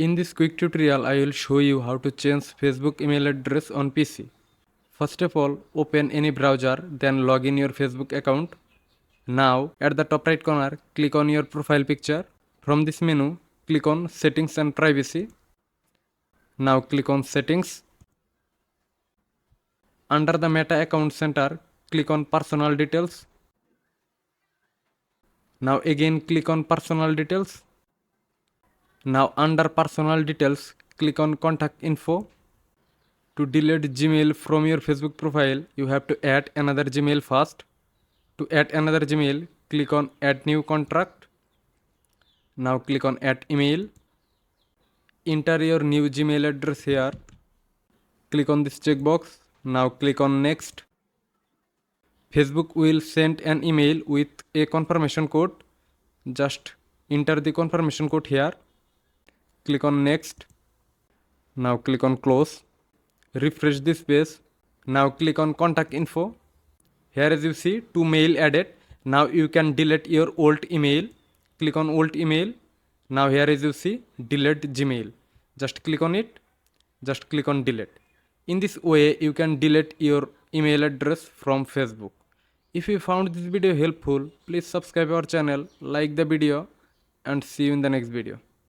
In this quick tutorial, I will show you how to change Facebook email address on PC. First of all, open any browser, then log in your Facebook account. Now, at the top right corner, click on your profile picture. From this menu, click on Settings and Privacy. Now click on Settings. Under the Meta Account Center, click on Personal Details. Now again click on Personal Details. Now under Personal Details, click on Contact Info. To delete Gmail from your Facebook profile, you have to add another Gmail first. To add another Gmail, click on Add New Contact. Now click on Add Email. Enter your new Gmail address here. Click on this checkbox. Now click on Next. Facebook will send an email with a confirmation code. Just enter the confirmation code here. Click on Next. Now click on Close. Refresh this page. Now click on Contact Info. Here as you see, 2 mail added. Now you can delete your old email. Click on old email. Now here as you see, delete Gmail. Just click on it. Just click on delete. In this way, you can delete your email address from Facebook. If you found this video helpful, please subscribe our channel, like the video, and see you in the next video.